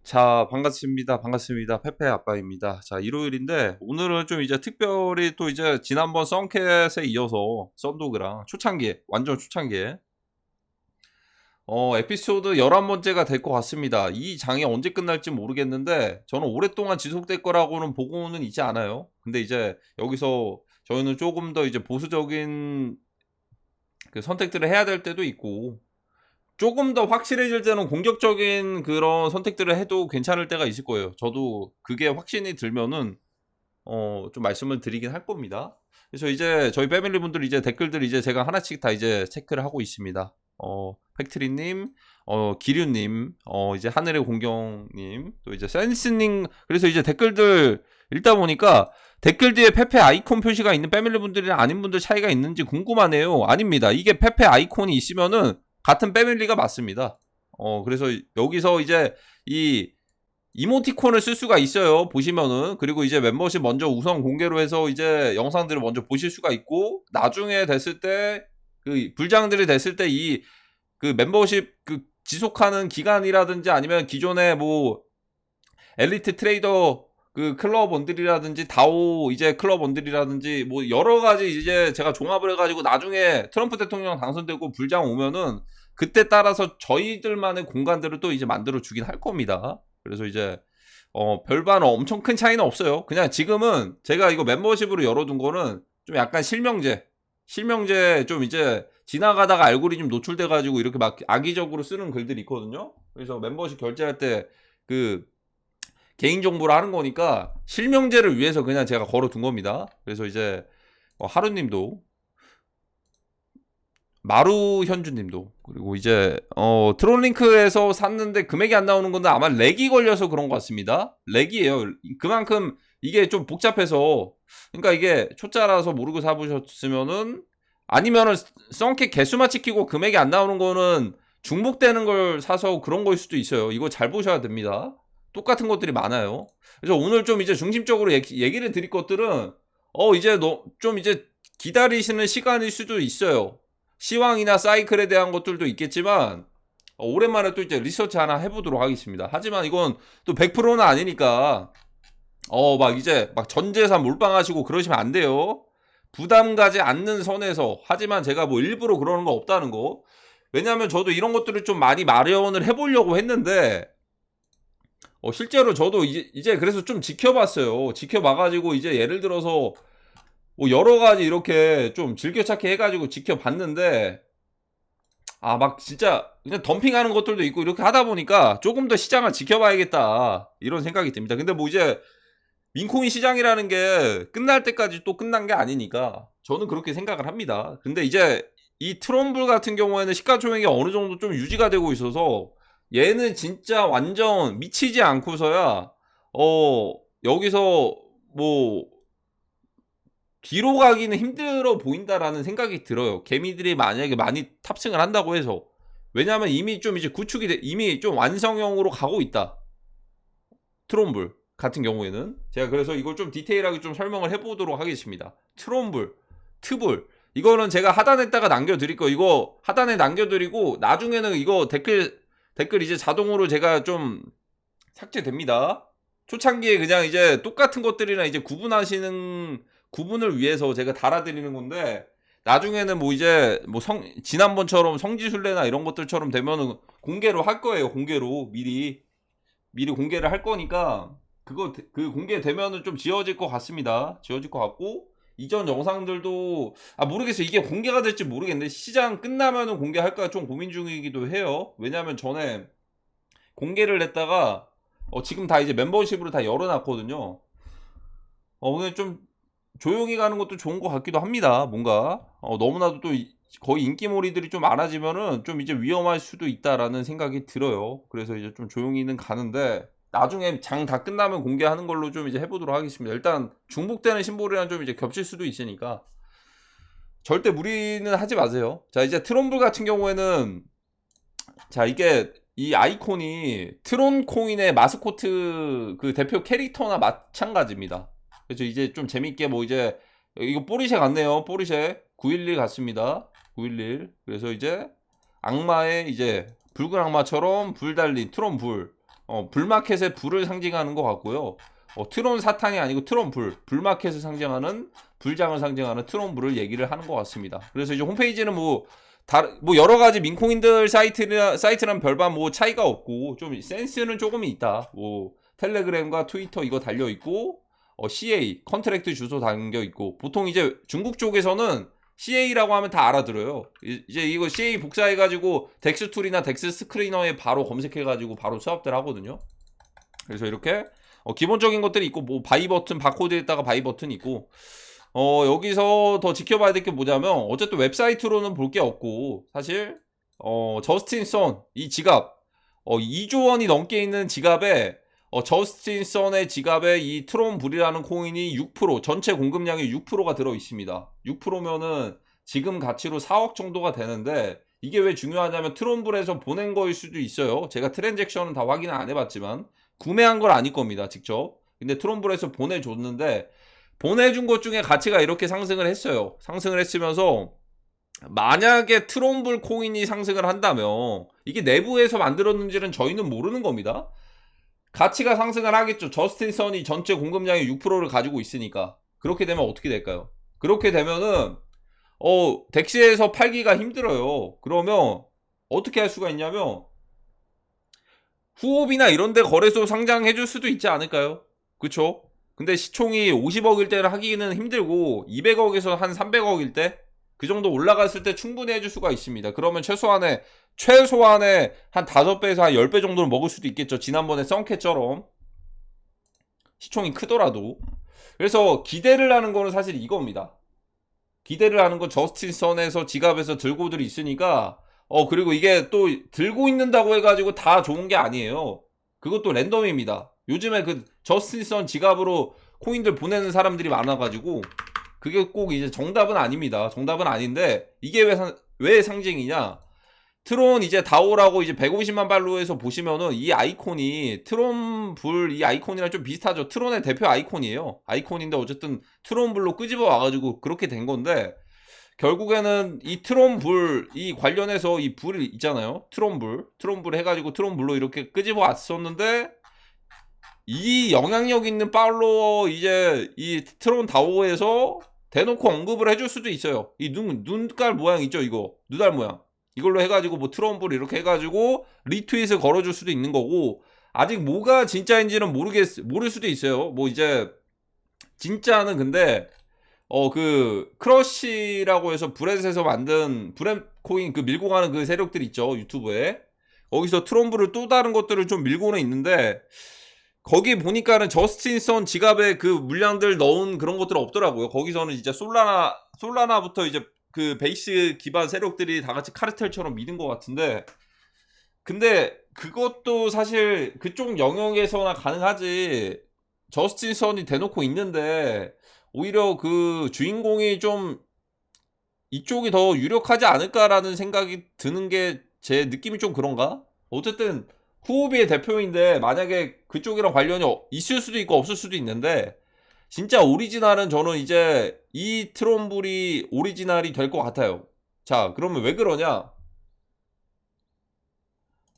자, 반갑습니다. 반갑습니다. 페페 아빠입니다. 자, 일요일인데 오늘은 좀 이제 특별히 또 이제 지난번 썬캣에 이어서 썬도그랑 초창기에 완전 초창기에 에피소드 11번째가 될 것 같습니다. 이 장이 언제 끝날지 모르겠는데 저는 오랫동안 지속될 거라고는 보고는 있지 않아요. 근데 이제 여기서 저희는 조금 더 이제 보수적인 그 선택들을 해야 될 때도 있고 조금 더 확실해질 때는 공격적인 그런 선택들을 해도 괜찮을 때가 있을 거예요. 저도 그게 확신이 들면은 좀 말씀을 드리긴 할 겁니다. 그래서 이제 저희 패밀리 분들 이제 댓글들 이제 제가 하나씩 다 이제 체크를 하고 있습니다. 팩트리님, 기류님, 이제 하늘의 공경님, 또 이제 센스님. 그래서 이제 댓글들 읽다 보니까 댓글 뒤에 페페 아이콘 표시가 있는 패밀리 분들이랑 아닌 분들 차이가 있는지 궁금하네요. 아닙니다. 이게 페페 아이콘이 있으면은 같은 패밀리가 맞습니다. 그래서 여기서 이제 이 이모티콘을 쓸 수가 있어요. 보시면은. 그리고 이제 멤버십 먼저 우선 공개로 해서 이제 영상들을 먼저 보실 수가 있고, 나중에 됐을 때 그 불장들이 됐을 때 이 그 멤버십 그 지속하는 기간이라든지 아니면 기존의 뭐 엘리트 트레이더 그 클럽원들이라든지 다오 이제 클럽원들이라든지 뭐 여러 가지 이제 제가 종합을 해가지고 나중에 트럼프 대통령 당선되고 불장 오면은 그때 따라서 저희들만의 공간들을 또 이제 만들어 주긴 할 겁니다. 그래서 이제 별반 엄청 큰 차이는 없어요. 그냥 지금은 제가 이거 멤버십으로 열어둔 거는 좀 약간 실명제 좀 이제 지나가다가 알고리즘 노출돼가지고 이렇게 막 악의적으로 쓰는 글들이 있거든요. 그래서 멤버십 결제할 때 그 개인정보를 하는 거니까 실명제를 위해서 그냥 제가 걸어둔 겁니다. 그래서 이제 하루님도 마루 현주님도 그리고 이제 트롤링크에서 샀는데 금액이 안 나오는 건데 아마 렉이 걸려서 그런 것 같습니다. 렉이에요. 그만큼 이게 좀 복잡해서 그러니까 이게 초짜라서 모르고 사보셨으면은 아니면은 썬캣 개수만 찍히고 금액이 안 나오는 거는 중복되는 걸 사서 그런 거일 수도 있어요. 이거 잘 보셔야 됩니다. 똑같은 것들이 많아요. 그래서 오늘 좀 이제 중심적으로 얘기를 드릴 것들은 이제 좀 이제 기다리시는 시간일 수도 있어요. 시황이나 사이클에 대한 것들도 있겠지만 오랜만에 또 이제 리서치 하나 해보도록 하겠습니다. 하지만 이건 또 100%는 아니니까 막 이제 막 전재산 몰빵하시고 그러시면 안 돼요. 부담 가지 않는 선에서. 하지만 제가 뭐 일부러 그러는 거 없다는 거. 왜냐면 저도 이런 것들을 좀 많이 마련을 해보려고 했는데 실제로 저도 이제 그래서 좀 지켜봤어요. 지켜봐가지고 이제 예를 들어서 뭐 여러 가지 이렇게 좀 즐겨찾기 해가지고 지켜봤는데 막 진짜 그냥 덤핑하는 것들도 있고 이렇게 하다 보니까 조금 더 시장을 지켜봐야겠다 이런 생각이 듭니다. 근데 뭐 이제 민코인 시장이라는 게 끝날 때까지 또 끝난 게 아니니까 저는 그렇게 생각을 합니다. 근데 이제 이 트럼블 같은 경우에는 시가총액이 어느 정도 좀 유지가 되고 있어서 얘는 진짜 완전 미치지 않고서야 여기서 뭐 뒤로 가기는 힘들어 보인다라는 생각이 들어요. 개미들이 만약에 많이 탑승을 한다고 해서. 왜냐하면 이미 좀 이제 이미 좀 완성형으로 가고 있다. 트럼블 같은 경우에는 제가 그래서 이걸 좀 디테일하게 좀 설명을 해보도록 하겠습니다. 트럼블, 트블 이거는 제가 하단에다가 남겨드릴 거 이거 하단에 남겨드리고 나중에는 이거 댓글 이제 자동으로 제가 좀 삭제됩니다. 초창기에 그냥 이제 똑같은 것들이나 이제 구분을 위해서 제가 달아드리는 건데 나중에는 뭐 이제 뭐 지난번처럼 성지순례나 이런 것들처럼 되면은 공개로 할 거예요. 공개로 미리 공개를 할 거니까 그 공개되면은 좀 지워질 것 같습니다. 지워질 것 같고 이전 영상들도 모르겠어요. 이게 공개가 될지 모르겠는데 시장 끝나면은 공개할까 좀 고민 중이기도 해요. 왜냐면 전에 공개를 했다가 지금 다 이제 멤버십으로 다 열어놨거든요. 오늘 좀 조용히 가는 것도 좋은 것 같기도 합니다. 뭔가 너무나도 또 거의 인기몰이들이 좀 많아지면은 좀 이제 위험할 수도 있다라는 생각이 들어요. 그래서 이제 좀 조용히는 가는데 나중에 장 다 끝나면 공개하는 걸로 좀 이제 해보도록 하겠습니다. 일단 중복되는 심볼이랑 좀 이제 겹칠 수도 있으니까 절대 무리는 하지 마세요. 자 이제 트럼블 같은 경우에는 자 이게 이 아이콘이 트론 코인의 마스코트 그 대표 캐릭터나 마찬가지입니다. 그래서 이제 좀 재밌게 뭐 이제 이거 포리쉐 같네요. 포리쉐 911 같습니다. 911. 그래서 이제 악마의 이제 붉은 악마처럼 불 달린 트론 불. 불마켓의 불을 상징하는 것 같고요. 트론 사탄이 아니고 트론 불마켓을 상징하는 불장을 상징하는 트론 불을 얘기를 하는 것 같습니다. 그래서 이제 홈페이지는 뭐 여러 가지 민코인들 사이트랑 별반 뭐 차이가 없고 좀 센스는 조금 있다. 뭐 텔레그램과 트위터 이거 달려 있고 CA 컨트랙트 주소 담겨 있고 보통 이제 중국 쪽에서는 CA라고 하면 다 알아들어요. 이제 이거 CA 복사해가지고 덱스툴이나 덱스 스크리너에 바로 검색해가지고 바로 수업들 하거든요. 그래서 이렇게 기본적인 것들이 있고 뭐 바이 버튼 바코드에다가 바이 버튼 있고 여기서 더 지켜봐야 될 게 뭐냐면 어쨌든 웹사이트로는 볼 게 없고 사실 저스틴 선 이 지갑 2조 원이 넘게 있는 지갑에 저스틴 선의 지갑에 이 트론 불이라는 코인이 6% 전체 공급량의 6%가 들어 있습니다. 6%면은 지금 가치로 4억 정도가 되는데 이게 왜 중요하냐면 트론 불에서 보낸 거일 수도 있어요. 제가 트랜잭션은 다 확인을 안 해봤지만 구매한 건 아닐 겁니다. 직접. 근데 트론 불에서 보내줬는데 보내준 것 중에 가치가 이렇게 상승을 했어요. 상승을 했으면서 만약에 트론불 코인이 상승을 한다면 이게 내부에서 만들었는지는 저희는 모르는 겁니다. 가치가 상승을 하겠죠. 저스틴 선이 전체 공급량의 6%를 가지고 있으니까. 그렇게 되면 어떻게 될까요? 그렇게 되면은 덱스에서 팔기가 힘들어요. 그러면 어떻게 할 수가 있냐면 후옵이나 이런데 거래소 상장해 줄 수도 있지 않을까요? 그쵸? 근데 시총이 50억일 때는 하기는 힘들고 200억에서 한 300억일 때 그 정도 올라갔을 때 충분히 해줄 수가 있습니다. 그러면 최소한에 한 5배에서 한 10배 정도는 먹을 수도 있겠죠. 지난번에 썬캣처럼 시총이 크더라도. 그래서 기대를 하는 거는 사실 이겁니다. 기대를 하는 건 저스틴 선에서 지갑에서 들고들 있으니까 그리고 이게 또 들고 있는다고 해가지고 다 좋은 게 아니에요. 그것도 랜덤입니다. 요즘에 그 저스틴 선 지갑으로 코인들 보내는 사람들이 많아가지고 그게 꼭 이제 정답은 아닙니다. 정답은 아닌데 이게 왜 상징이냐? 트론 이제 다오라고 이제 150만 발로에서 보시면은 이 아이콘이 트론 불 이 아이콘이랑 좀 비슷하죠. 트론의 대표 아이콘이에요. 아이콘인데 어쨌든 트론 불로 끄집어 와가지고 그렇게 된 건데 결국에는 이 트론 불 이 관련해서 이 불 있잖아요. 트론 불 해가지고 트론 불로 이렇게 끄집어 왔었는데 이 영향력 있는 팔로워 이제 이 트론 다오에서 대놓고 언급을 해줄 수도 있어요. 이 눈깔 모양 있죠, 이거 눈알 모양. 이걸로 해가지고 뭐 트럼프를 이렇게 해가지고 리트윗을 걸어줄 수도 있는 거고 아직 뭐가 진짜인지는 모를 수도 있어요. 뭐 이제 진짜는 근데 그 크러쉬라고 해서 브렛에서 만든 브렛 코인 그 밀고 가는 그 세력들 있죠, 유튜브에. 거기서 트럼프를 또 다른 것들을 좀 밀고는 있는데 거기 보니까는 저스틴 선 지갑에 그 물량들 넣은 그런 것들 없더라고요. 거기서는 이제 솔라나부터 이제 그 베이스 기반 세력들이 다 같이 카르텔처럼 믿은 것 같은데 근데 그것도 사실 그쪽 영역에서나 가능하지. 저스틴 선이 대놓고 있는데 오히려 그 주인공이 좀 이쪽이 더 유력하지 않을까라는 생각이 드는 게 제 느낌이 좀 그런가? 어쨌든 후오비의 대표인데 만약에 그쪽이랑 관련이 있을 수도 있고 없을 수도 있는데 진짜 오리지널은 저는 이제 이 트론불이 오리지널이 될 것 같아요. 자, 그러면 왜 그러냐?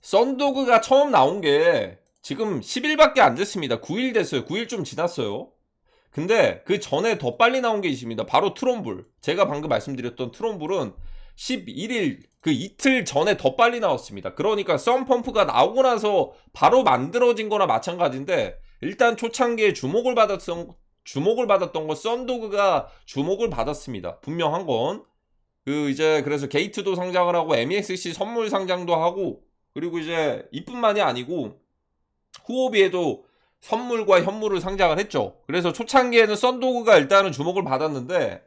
썬도그가 처음 나온 게 지금 10일밖에 안 됐습니다. 9일 됐어요. 9일 좀 지났어요. 근데 그 전에 더 빨리 나온 게 있습니다. 바로 트론불. 제가 방금 말씀드렸던 트론불은 11일 그 이틀 전에 더 빨리 나왔습니다. 그러니까 썬펌프가 나오고 나서 바로 만들어진 거나 마찬가지인데 일단 초창기에 주목을 받았던 건 썬도그가 주목을 받았습니다. 분명한 건. 그 이제 그래서 게이트도 상장을 하고 MEXC 선물 상장도 하고 그리고 이제 이뿐만이 아니고 후오비에도 선물과 현물을 상장을 했죠. 그래서 초창기에는 썬도그가 일단은 주목을 받았는데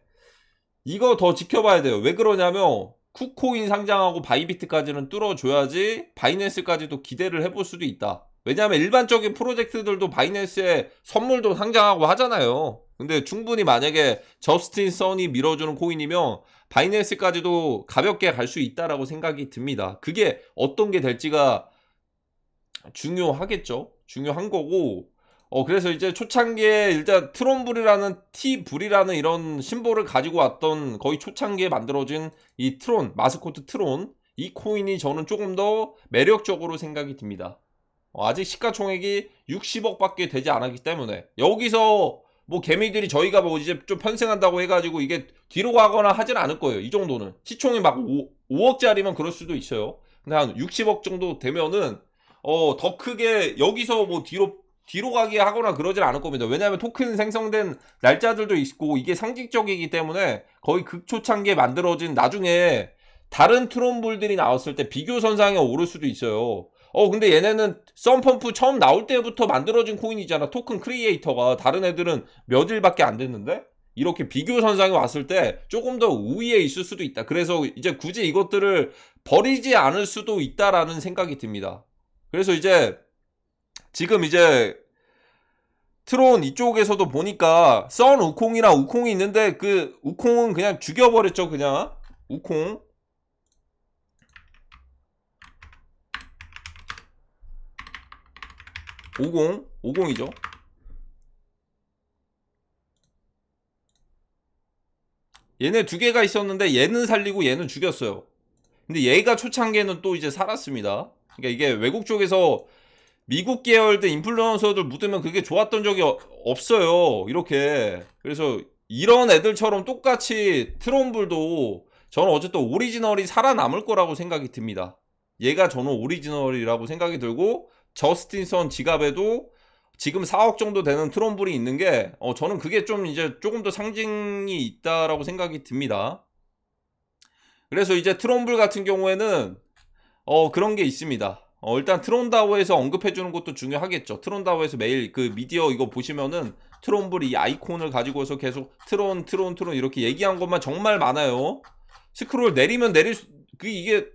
이거 더 지켜봐야 돼요. 왜 그러냐면 쿠코인 상장하고 바이비트까지는 뚫어줘야지 바이낸스까지도 기대를 해볼 수도 있다. 왜냐하면 일반적인 프로젝트들도 바이낸스에 선물도 상장하고 하잖아요. 근데 충분히 만약에 저스틴 선이 밀어주는 코인이면 바이낸스까지도 가볍게 갈 수 있다라고 생각이 듭니다. 그게 어떤 게 될지가 중요하겠죠. 중요한 거고 그래서 이제 초창기에 일단 트론불이라는 T불이라는 이런 심볼을 가지고 왔던 거의 초창기에 만들어진 이 트론 마스코트 트론 이 코인이 저는 조금 더 매력적으로 생각이 듭니다. 아직 시가총액이 60억밖에 되지 않았기 때문에 여기서 뭐 개미들이 저희가 뭐 이제 좀 편승한다고 해가지고 이게 뒤로 가거나 하진 않을 거예요. 이 정도는 시총이 막 5억짜리면 그럴 수도 있어요. 근데 한 60억 정도 되면은 더 크게 여기서 뭐 뒤로 가게 하거나 그러진 않을 겁니다. 왜냐하면 토큰 생성된 날짜들도 있고 이게 상징적이기 때문에 거의 극초창기에 만들어진 나중에 다른 트론볼들이 나왔을 때 비교 선상에 오를 수도 있어요. 근데 얘네는 썬펌프 처음 나올 때부터 만들어진 코인이잖아. 토큰 크리에이터가. 다른 애들은 몇 일밖에 안 됐는데 이렇게 비교 선상에 왔을 때 조금 더 우위에 있을 수도 있다. 그래서 이제 굳이 이것들을 버리지 않을 수도 있다라는 생각이 듭니다. 그래서 이제 지금 이제 트론 이쪽에서도 보니까 썬 우콩이랑 우콩이 있는데 그 우콩은 그냥 죽여버렸죠. 그냥 우콩 50이죠. 얘네 두 개가 있었는데 얘는 살리고 얘는 죽였어요. 근데 얘가 초창기에는 또 이제 살았습니다. 그러니까 이게 외국 쪽에서 미국 계열들 인플루언서들 묻으면 그게 좋았던 적이 없어요. 이렇게. 그래서 이런 애들처럼 똑같이 트론불도 저는 어쨌든 오리지널이 살아남을 거라고 생각이 듭니다. 얘가 저는 오리지널이라고 생각이 들고 저스틴선 지갑에도 지금 4억 정도 되는 트론불이 있는 게 저는 그게 좀 이제 조금 더 상징이 있다라고 생각이 듭니다. 그래서 이제 트론불 같은 경우에는 그런 게 있습니다. 일단 트론다오에서 언급해주는 것도 중요하겠죠. 트론다오에서 매일 그 미디어 이거 보시면은 트론불 이 아이콘을 가지고서 계속 트론 이렇게 얘기한 것만 정말 많아요. 스크롤 내리면 이게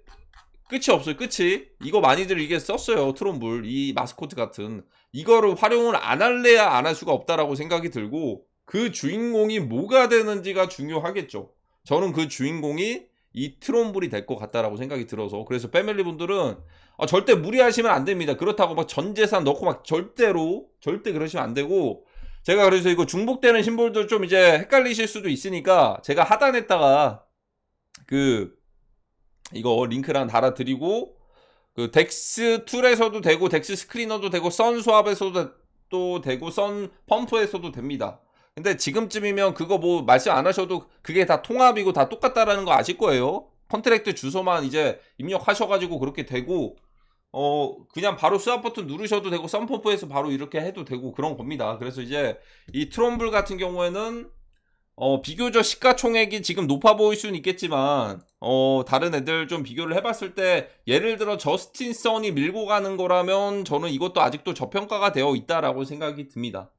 끝이 없어요. 끝이. 이거 많이들 이게 썼어요. 트론불 이 마스코트 같은 이거를 활용을 안 할래야 안 할 수가 없다라고 생각이 들고 그 주인공이 뭐가 되는지가 중요하겠죠. 저는 그 주인공이 이 트론불이 될 것 같다라고 생각이 들어서 그래서 패밀리 분들은 절대 무리하시면 안 됩니다. 그렇다고 막 전 재산 넣고 막 절대 그러시면 안 되고 제가 그래서 이거 중복되는 심볼들 좀 이제 헷갈리실 수도 있으니까 제가 하단에다가 이거 링크랑 달아드리고 그 덱스 툴에서도 되고 덱스 스크리너도 되고 선 수압에서도 또 되고 선 펌프에서도 됩니다. 근데 지금쯤이면 그거 뭐 말씀 안 하셔도 그게 다 통합이고 다 똑같다라는 거 아실 거예요. 컨트랙트 주소만 이제 입력하셔가지고 그렇게 되고 그냥 바로 스왑 버튼 누르셔도 되고 썬펌프에서 바로 이렇게 해도 되고 그런 겁니다. 그래서 이제 이 트럼블 같은 경우에는 비교적 시가총액이 지금 높아 보일 수는 있겠지만 다른 애들 좀 비교를 해봤을 때 예를 들어 저스틴 선이 밀고 가는 거라면 저는 이것도 아직도 저평가가 되어 있다라고 생각이 듭니다.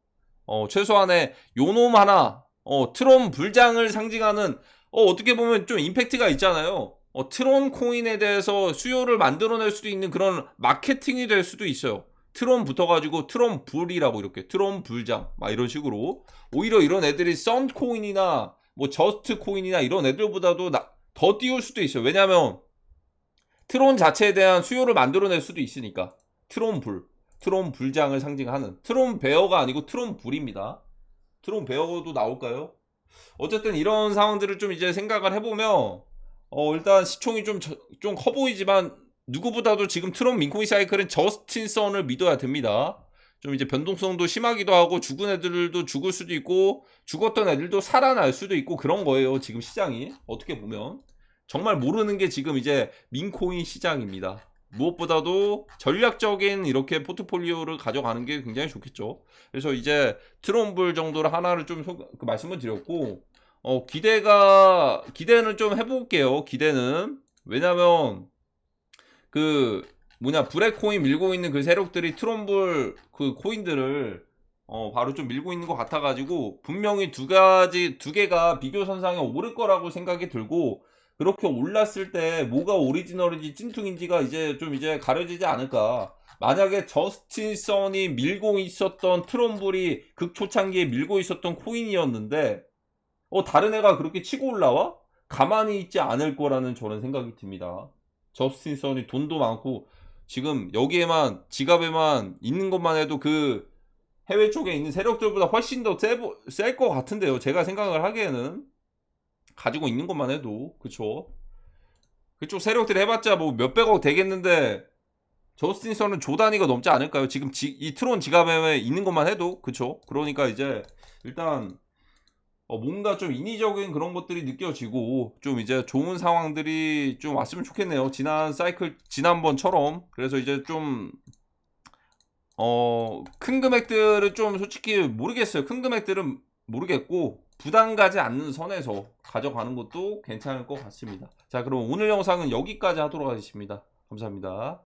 최소한의 요놈 하나 트론 불장을 상징하는 어떻게 보면 좀 임팩트가 있잖아요. 트론 코인에 대해서 수요를 만들어낼 수도 있는 그런 마케팅이 될 수도 있어요. 트론 붙어가지고 트론 불이라고 이렇게 트론 불장 막 이런 식으로 오히려 이런 애들이 썬 코인이나 뭐 저스트 코인이나 이런 애들보다도 더 띄울 수도 있어요. 왜냐하면 트론 자체에 대한 수요를 만들어낼 수도 있으니까 트론 불장을 상징하는 트론 베어가 아니고 트론 불입니다. 트론 베어도 나올까요? 어쨌든 이런 상황들을 좀 이제 생각을 해보면 일단 시총이 좀 커 보이지만 누구보다도 지금 트론 민코인 사이클은 저스틴 선을 믿어야 됩니다. 좀 이제 변동성도 심하기도 하고 죽은 애들도 죽을 수도 있고 죽었던 애들도 살아날 수도 있고 그런 거예요. 지금 시장이 어떻게 보면 정말 모르는 게 지금 이제 민코인 시장입니다. 무엇보다도 전략적인 이렇게 포트폴리오를 가져가는 게 굉장히 좋겠죠. 그래서 이제 트론불 정도를 하나를 좀 말씀을 드렸고 기대는 좀 해볼게요. 기대는 왜냐면 브레코인 밀고 있는 그 세력들이 트론불 그 코인들을 바로 좀 밀고 있는 것 같아가지고 분명히 두 개가 비교선상에 오를 거라고 생각이 들고 그렇게 올랐을 때 뭐가 오리지널인지 찐퉁인지가 이제 가려지지 않을까. 만약에 저스틴 선이 밀고 있었던 트론불이 극초창기에 밀고 있었던 코인이었는데 다른 애가 그렇게 치고 올라와? 가만히 있지 않을 거라는 저는 생각이 듭니다. 저스틴 선이 돈도 많고 지금 여기에만 지갑에만 있는 것만 해도 그 해외 쪽에 있는 세력들보다 훨씬 더 셀 것 같은데요. 제가 생각을 하기에는 가지고 있는 것만 해도 그쵸. 그쪽 세력들이 해봤자 뭐 몇백억 되겠는데 저스틴 선은 조 단위가 넘지 않을까요? 지금 이 트론 지갑에 있는 것만 해도 그쵸? 그러니까 이제 일단 뭔가 좀 인위적인 그런 것들이 느껴지고 좀 이제 좋은 상황들이 좀 왔으면 좋겠네요. 지난 사이클 지난번처럼. 그래서 이제 좀 큰 금액들은 좀 솔직히 모르겠어요. 큰 금액들은 모르겠고 부담 가지 않는 선에서 가져가는 것도 괜찮을 것 같습니다. 자, 그럼 오늘 영상은 여기까지 하도록 하겠습니다. 감사합니다.